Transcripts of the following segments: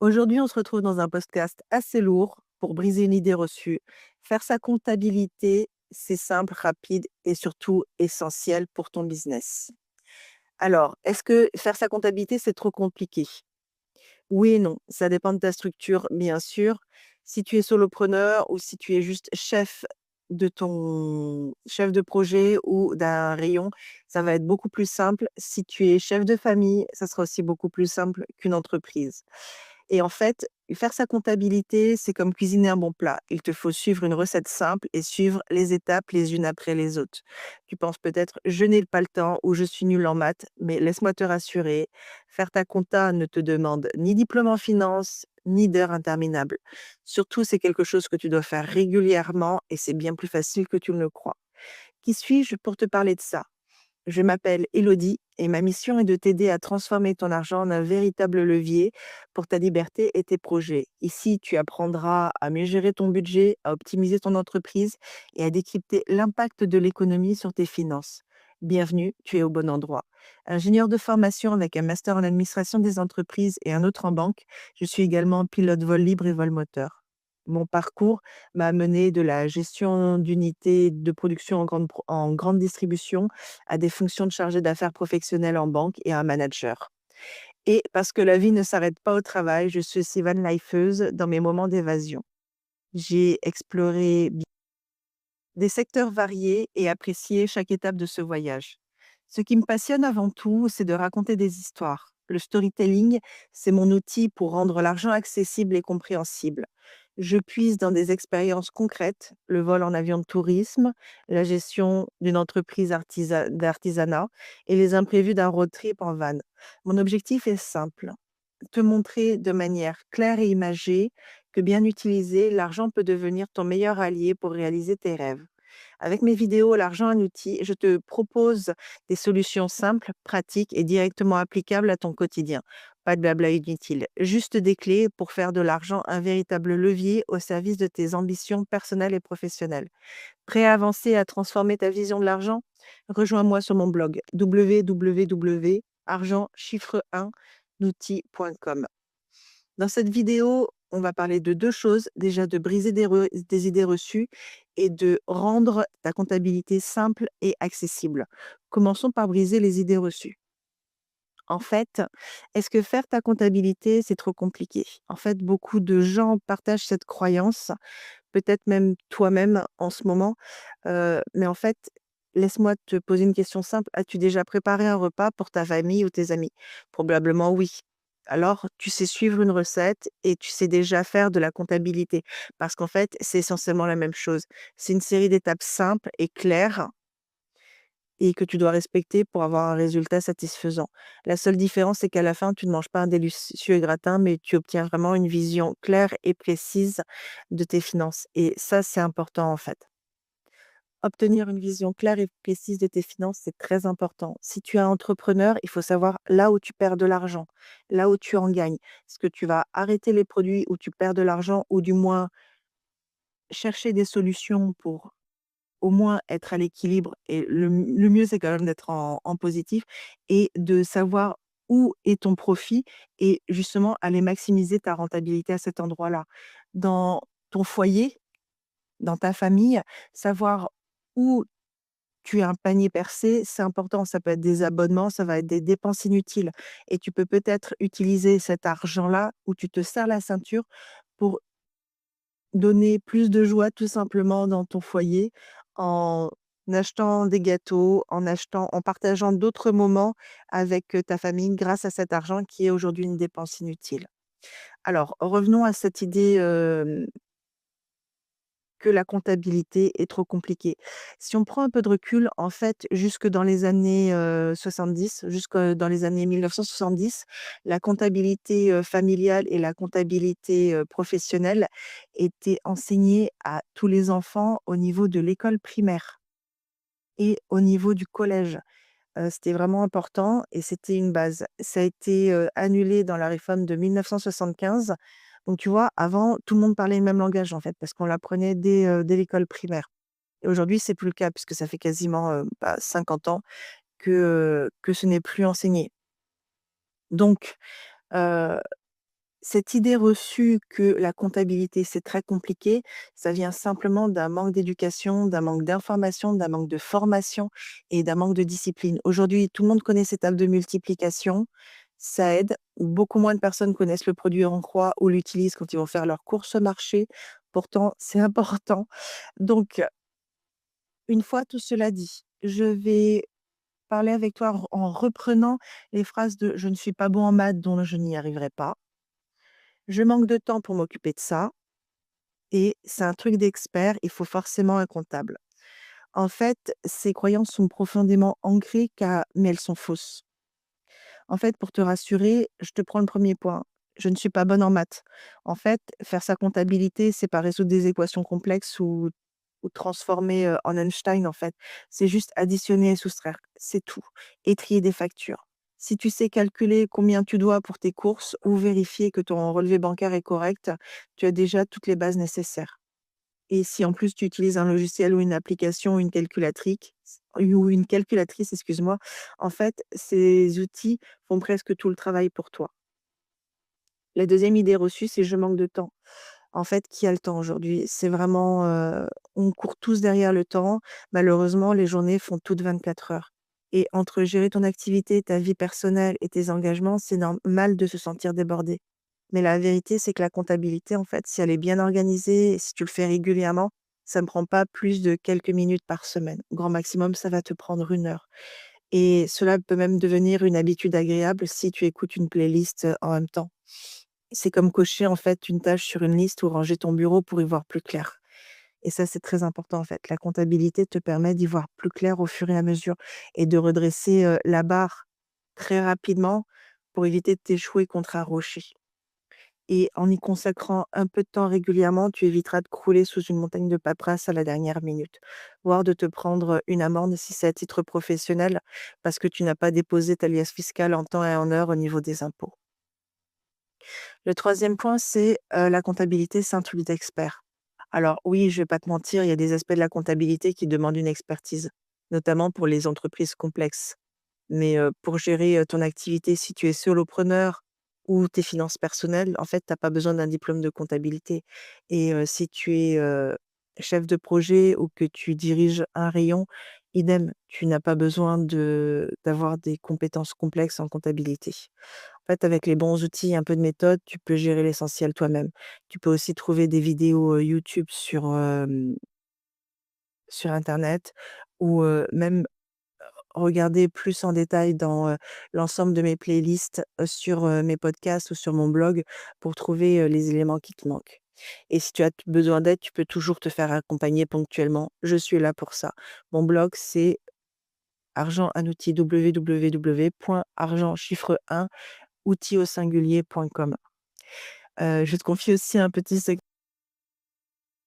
Aujourd'hui, on se retrouve dans un podcast assez lourd pour briser une idée reçue. Faire sa comptabilité, c'est simple, rapide et surtout essentiel pour ton business. Alors, est-ce que faire sa comptabilité, c'est trop compliqué? Oui et non. Ça dépend de ta structure, bien sûr. Si tu es solopreneur ou si tu es juste chef de projet ou d'un rayon, ça va être beaucoup plus simple. Si tu es chef de famille, ça sera aussi beaucoup plus simple qu'une entreprise. Et en fait, faire sa comptabilité, c'est comme cuisiner un bon plat. Il te faut suivre une recette simple et suivre les étapes les unes après les autres. Tu penses peut-être: «Je n'ai pas le temps» ou «Je suis nul en maths», mais laisse-moi te rassurer, faire ta compta ne te demande ni diplôme en finance, ni d'heures interminables. Surtout, c'est quelque chose que tu dois faire régulièrement et c'est bien plus facile que tu ne le crois. Qui suis-je pour te parler de ça? Je m'appelle Élodie et ma mission est de t'aider à transformer ton argent en un véritable levier pour ta liberté et tes projets. Ici, tu apprendras à mieux gérer ton budget, à optimiser ton entreprise et à décrypter l'impact de l'économie sur tes finances. Bienvenue, tu es au bon endroit. Ingénieur de formation avec un master en administration des entreprises et un autre en banque, je suis également pilote vol libre et vol moteur. Mon parcours m'a mené de la gestion d'unités de production en grande distribution à des fonctions de chargé d'affaires professionnel en banque et à un manager. Et parce que la vie ne s'arrête pas au travail, je suis aussi van lifeuse dans mes moments d'évasion. J'ai exploré des secteurs variés et apprécié chaque étape de ce voyage. Ce qui me passionne avant tout, c'est de raconter des histoires. Le storytelling, c'est mon outil pour rendre l'argent accessible et compréhensible. Je puise dans des expériences concrètes, le vol en avion de tourisme, la gestion d'une entreprise d'artisanat et les imprévus d'un road trip en van. Mon objectif est simple, te montrer de manière claire et imagée que bien utilisé, l'argent peut devenir ton meilleur allié pour réaliser tes rêves. Avec mes vidéos L'argent un outil, je te propose des solutions simples, pratiques et directement applicables à ton quotidien. Pas de blabla inutile, juste des clés pour faire de l'argent un véritable levier au service de tes ambitions personnelles et professionnelles. Prêt à avancer et à transformer ta vision de l'argent? Rejoins-moi sur mon blog www.argentchiffre1outil.com. Dans cette vidéo, on va parler de 2 choses. Déjà de briser des idées reçues et de rendre ta comptabilité simple et accessible. Commençons par briser les idées reçues. En fait, est-ce que faire ta comptabilité, c'est trop compliqué? En fait, beaucoup de gens partagent cette croyance, peut-être même toi-même en ce moment, mais en fait, laisse-moi te poser une question simple. As-tu déjà préparé un repas pour ta famille ou tes amis? Probablement oui. Alors, tu sais suivre une recette et tu sais déjà faire de la comptabilité parce qu'en fait, c'est essentiellement la même chose. C'est une série d'étapes simples et claires et que tu dois respecter pour avoir un résultat satisfaisant. La seule différence, c'est qu'à la fin, tu ne manges pas un délicieux gratin, mais tu obtiens vraiment une vision claire et précise de tes finances et ça, c'est important, en fait. Obtenir une vision claire et précise de tes finances, c'est très important. Si tu es entrepreneur, il faut savoir là où tu perds de l'argent, là où tu en gagnes. Est-ce que tu vas arrêter les produits où tu perds de l'argent ou du moins chercher des solutions pour au moins être à l'équilibre et le mieux, c'est quand même d'être en positif et de savoir où est ton profit et justement aller maximiser ta rentabilité à cet endroit-là. Dans ton foyer, dans ta famille, savoir où tu as un panier percé, c'est important. Ça peut être des abonnements, ça va être des dépenses inutiles et tu peux peut-être utiliser cet argent-là où tu te serres la ceinture pour donner plus de joie tout simplement dans ton foyer en achetant des gâteaux, en partageant d'autres moments avec, ta famille grâce à cet argent qui est aujourd'hui une dépense inutile. Alors revenons à cette idée, que la comptabilité est trop compliquée. Si on prend un peu de recul, en fait, jusque dans les années, 70, jusque dans les années 1970, la comptabilité, familiale et la comptabilité, professionnelle étaient enseignées à tous les enfants au niveau de l'école primaire et au niveau du collège. C'était vraiment important et c'était une base. Ça a été, annulé dans la réforme de 1975. Donc tu vois, avant, tout le monde parlait le même langage, en fait, parce qu'on l'apprenait dès l'école primaire et aujourd'hui, c'est plus le cas puisque ça fait quasiment, 50 ans que ce n'est plus enseigné. Donc heu cette idée reçue que la comptabilité, c'est très compliqué, ça vient simplement d'un manque d'éducation, d'un manque d'information, d'un manque de formation et d'un manque de discipline. Aujourd'hui, tout le monde connaît ces tables de multiplication, ça aide. Beaucoup moins de personnes connaissent le produit en croix ou l'utilisent quand ils vont faire leurs courses au marché. Pourtant, c'est important. Donc, une fois tout cela dit, je vais parler avec toi en reprenant les phrases de «Je ne suis pas bon en maths, donc je n'y arriverai pas. Je manque de temps pour m'occuper de ça» et «C'est un truc d'expert, il faut forcément un comptable». En fait, ces croyances sont profondément ancrées mais elles sont fausses. En fait, pour te rassurer, je te prends le premier point. Je ne suis pas bonne en maths. En fait, faire sa comptabilité, c'est pas résoudre des équations complexes ou transformer, en Einstein, en fait. C'est juste additionner et soustraire, c'est tout. Et trier des factures. Si tu sais calculer combien tu dois pour tes courses ou vérifier que ton relevé bancaire est correct, tu as déjà toutes les bases nécessaires. Et si en plus tu utilises un logiciel ou une application ou une calculatrice, excuse-moi, en fait, ces outils font presque tout le travail pour toi. La deuxième idée reçue, c'est: «Je manque de temps». En fait, qui a le temps aujourd'hui? C'est vraiment, on court tous derrière le temps. Malheureusement, les journées font toutes 24 heures et entre gérer ton activité, ta vie personnelle et tes engagements, c'est normal de se sentir débordé. Mais la vérité, c'est que la comptabilité, en fait, si elle est bien organisée et si tu le fais régulièrement, ça ne prend pas plus de quelques minutes par semaine. Grand maximum, ça va te prendre 1 heure et cela peut même devenir une habitude agréable si tu écoutes une playlist, en même temps. C'est comme cocher, en fait, une tâche sur une liste ou ranger ton bureau pour y voir plus clair et ça, c'est très important, en fait. La comptabilité te permet d'y voir plus clair au fur et à mesure et de redresser, la barre très rapidement pour éviter de t'échouer contre un rocher. Et en y consacrant un peu de temps régulièrement, tu éviteras de crouler sous une montagne de paperasse à la dernière minute, voire de te prendre une amende si c'est à titre professionnel, parce que tu n'as pas déposé ta liasse fiscale en temps et en heure au niveau des impôts. Le troisième point, c'est la comptabilité, c'est un truc d'expert. Alors oui, je vais pas te mentir, il y a des aspects de la comptabilité qui demandent une expertise, notamment pour les entreprises complexes. Mais, pour gérer, ton activité, si tu es solopreneur ou tes finances personnelles, en fait, tu as pas besoin d'un diplôme de comptabilité et si tu es, chef de projet ou que tu diriges un rayon, idem, tu n'as pas besoin d'avoir des compétences complexes en comptabilité. En fait, avec les bons outils, un peu de méthode, tu peux gérer l'essentiel toi-même. Tu peux aussi trouver des vidéos, YouTube sur internet ou, même regarder plus en détail dans, l'ensemble de mes playlists, sur, mes podcasts ou sur mon blog pour trouver, les éléments qui te manquent. Et si tu as besoin d'aide, tu peux toujours te faire accompagner ponctuellement. Je suis là pour ça. Mon blog, c'est argent un outil www.argent chiffre 1 outil au singulier.com. Je te confie aussi un petit secret.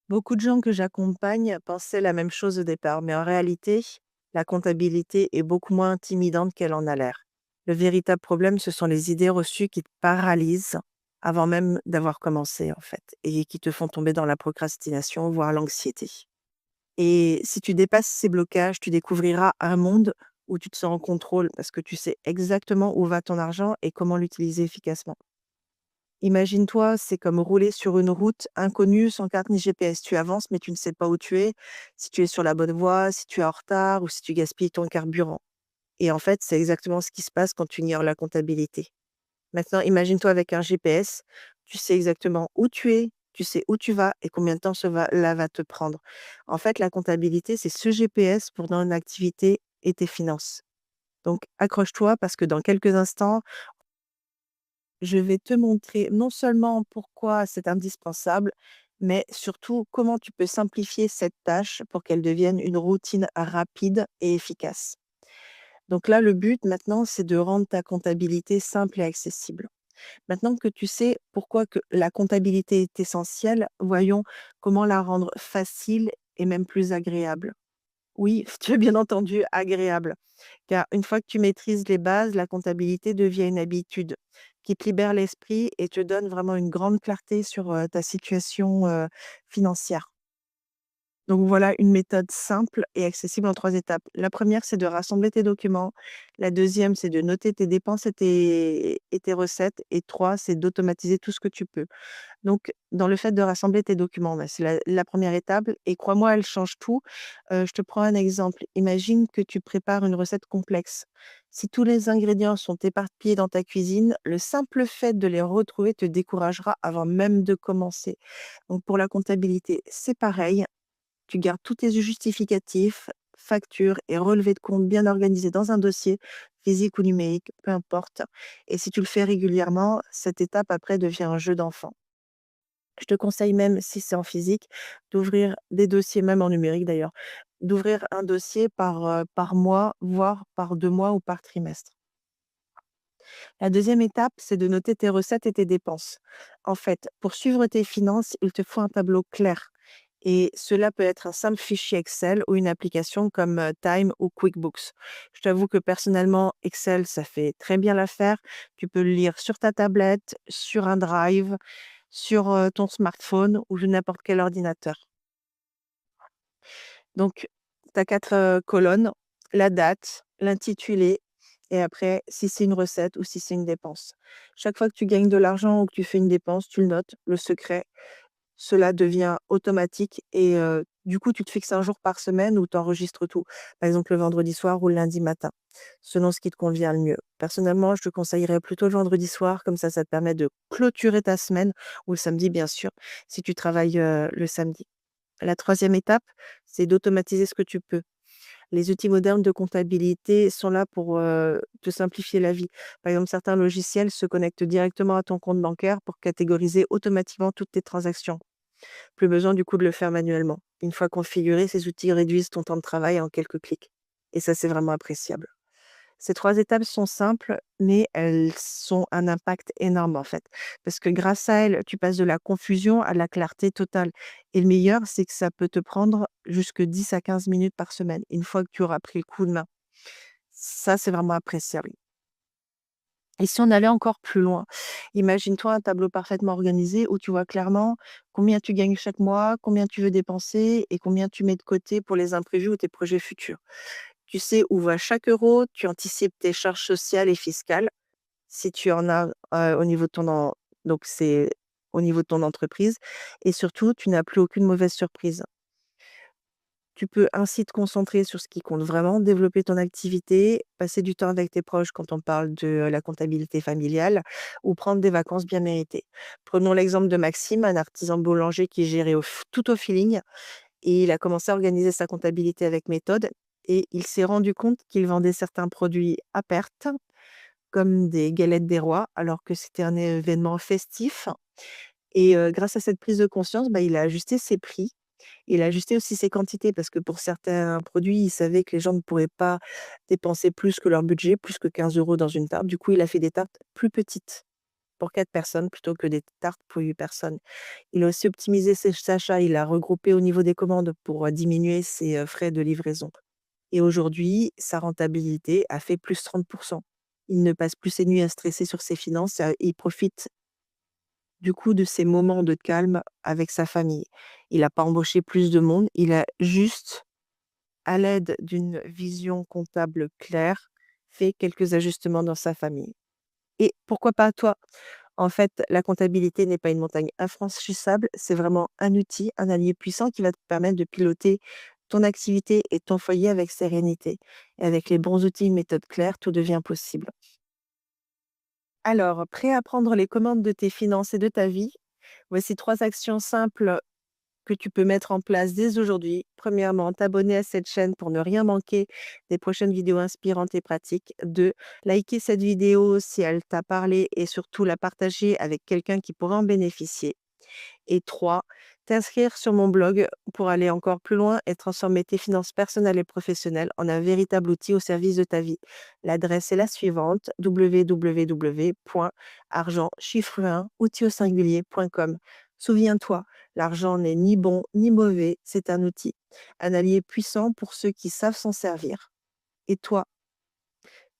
Beaucoup de gens que j'accompagne pensaient la même chose au départ, mais en réalité, la comptabilité est beaucoup moins intimidante qu'elle en a l'air. Le véritable problème, ce sont les idées reçues qui te paralysent avant même d'avoir commencé, en fait, et qui te font tomber dans la procrastination, voire l'anxiété. Et si tu dépasses ces blocages, tu découvriras un monde où tu te sens en contrôle parce que tu sais exactement où va ton argent et comment l'utiliser efficacement. Imagine-toi, c'est comme rouler sur une route inconnue sans carte ni GPS. Tu avances, mais tu ne sais pas où tu es, si tu es sur la bonne voie, si tu es en retard ou si tu gaspilles ton carburant. Et en fait, c'est exactement ce qui se passe quand tu ignores la comptabilité. Maintenant, imagine-toi avec un GPS, tu sais exactement où tu es, tu sais où tu vas et combien de temps là va te prendre. En fait, la comptabilité, c'est ce GPS pour dans une activité et tes finances. Donc, accroche-toi parce que dans quelques instants, je vais te montrer non seulement pourquoi c'est indispensable, mais surtout comment tu peux simplifier cette tâche pour qu'elle devienne une routine rapide et efficace. Donc là, le but maintenant, c'est de rendre ta comptabilité simple et accessible. Maintenant que tu sais pourquoi que la comptabilité est essentielle, voyons comment la rendre facile et même plus agréable. Oui, tu as bien entendu, agréable. Car une fois que tu maîtrises les bases, la comptabilité devient une habitude qui te libère l'esprit et te donne vraiment une grande clarté sur ta situation financière. Donc voilà une méthode simple et accessible en 3 étapes. La première, c'est de rassembler tes documents. La deuxième, c'est de noter tes dépenses et tes recettes. Et 3, c'est d'automatiser tout ce que tu peux. Donc, dans le fait de rassembler tes documents, bah, c'est la 1re étape et crois-moi, elle change tout. Je te prends un exemple. Imagine que tu prépares une recette complexe. Si tous les ingrédients sont éparpillés dans ta cuisine, le simple fait de les retrouver te découragera avant même de commencer. Donc pour la comptabilité, c'est pareil. Tu gardes tous tes justificatifs, factures et relevés de compte bien organisés dans un dossier, physique ou numérique, peu importe. Et si tu le fais régulièrement, cette étape après devient un jeu d'enfant. Je te conseille même, si c'est en physique, d'ouvrir des dossiers, même en numérique d'ailleurs, d'ouvrir un dossier par mois, voire par 2 mois ou par trimestre. La deuxième étape, c'est de noter tes recettes et tes dépenses. En fait, pour suivre tes finances, il te faut un tableau clair. Et cela peut être un simple fichier Excel ou une application comme Time ou QuickBooks. Je t'avoue que personnellement, Excel, ça fait très bien l'affaire. Tu peux le lire sur ta tablette, sur un drive, sur ton smartphone ou n'importe quel ordinateur. Donc, tu as 4 colonnes, la date, l'intitulé et après si c'est une recette ou si c'est une dépense. Chaque fois que tu gagnes de l'argent ou que tu fais une dépense, tu le notes. Le secret, cela devient automatique et du coup, tu te fixes un jour par semaine où tu enregistres tout. Par exemple, le vendredi soir ou le lundi matin, selon ce qui te convient le mieux. Personnellement, je te conseillerais plutôt le vendredi soir, comme ça te permet de clôturer ta semaine ou le samedi, bien sûr, si tu travailles, le samedi. La troisième étape, c'est d'automatiser ce que tu peux. Les outils modernes de comptabilité sont là pour, te simplifier la vie. Par exemple, certains logiciels se connectent directement à ton compte bancaire pour catégoriser automatiquement toutes tes transactions. Plus besoin du coup de le faire manuellement. Une fois configurés, ces outils réduisent ton temps de travail en quelques clics et ça, c'est vraiment appréciable. Ces 3 étapes sont simples, mais elles ont un impact énorme, en fait. Parce que grâce à elles, tu passes de la confusion à la clarté totale et le meilleur, c'est que ça peut te prendre jusque 10 à 15 minutes par semaine, une fois que tu auras pris le coup de main. Ça, c'est vraiment appréciable. Et si on allait encore plus loin, imagine-toi un tableau parfaitement organisé où tu vois clairement combien tu gagnes chaque mois, combien tu veux dépenser et combien tu mets de côté pour les imprévus ou tes projets futurs. Tu sais où va chaque euro, tu anticipes tes charges sociales et fiscales, si tu en as, au niveau de ton en donc c'est au niveau de ton entreprise et surtout, tu n'as plus aucune mauvaise surprise. Tu peux ainsi te concentrer sur ce qui compte vraiment, développer ton activité, passer du temps avec tes proches quand on parle de la comptabilité familiale ou prendre des vacances bien méritées. Prenons l'exemple de Maxime, un artisan boulanger qui gérait tout au feeling et il a commencé à organiser sa comptabilité avec méthode et il s'est rendu compte qu'il vendait certains produits à perte, comme des galettes des rois, alors que c'était un événement festif et grâce à cette prise de conscience, bah, il a ajusté ses prix. Il a ajusté aussi ses quantités parce que pour certains produits, il savait que les gens ne pourraient pas dépenser plus que leur budget, plus que 15 € dans une tarte. Du coup, il a fait des tartes plus petites pour 4 personnes plutôt que des tartes pour 8 personnes. Il a aussi optimisé ses achats, il a regroupé au niveau des commandes pour, diminuer ses, frais de livraison et aujourd'hui, sa rentabilité a fait plus 30. Il ne passe plus ses nuits à stresser sur ses finances, il profite du coup de ces moments de calme avec sa famille. Il n'a pas embauché plus de monde, il a juste, à l'aide d'une vision comptable claire, fait quelques ajustements dans sa famille et pourquoi pas toi? En fait, la comptabilité n'est pas une montagne infranchissable, c'est vraiment un outil, un allié puissant qui va te permettre de piloter ton activité et ton foyer avec sérénité et avec les bons outils, une méthode claire, tout devient possible. Alors, prêt à prendre les commandes de tes finances et de ta vie? Voici 3 actions simples que tu peux mettre en place dès aujourd'hui. Premièrement, t'abonner à cette chaîne pour ne rien manquer des prochaines vidéos inspirantes et pratiques. 2, liker cette vidéo si elle t'a parlé et surtout la partager avec quelqu'un qui pourrait en bénéficier. Et 3, t'inscrire sur mon blog pour aller encore plus loin et transformer tes finances personnelles et professionnelles en un véritable outil au service de ta vie. L'adresse est la suivante: www.argent chiffre 1 outil au singulier.com. Souviens-toi, l'argent n'est ni bon ni mauvais, c'est un outil, un allié puissant pour ceux qui savent s'en servir. Et toi,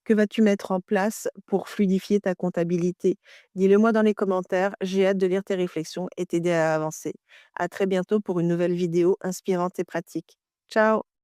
Que vas-tu mettre en place pour fluidifier ta comptabilité? Dis-le moi dans les commentaires, j'ai hâte de lire tes réflexions et t'aider à avancer. À très bientôt pour une nouvelle vidéo inspirante et pratique. Ciao!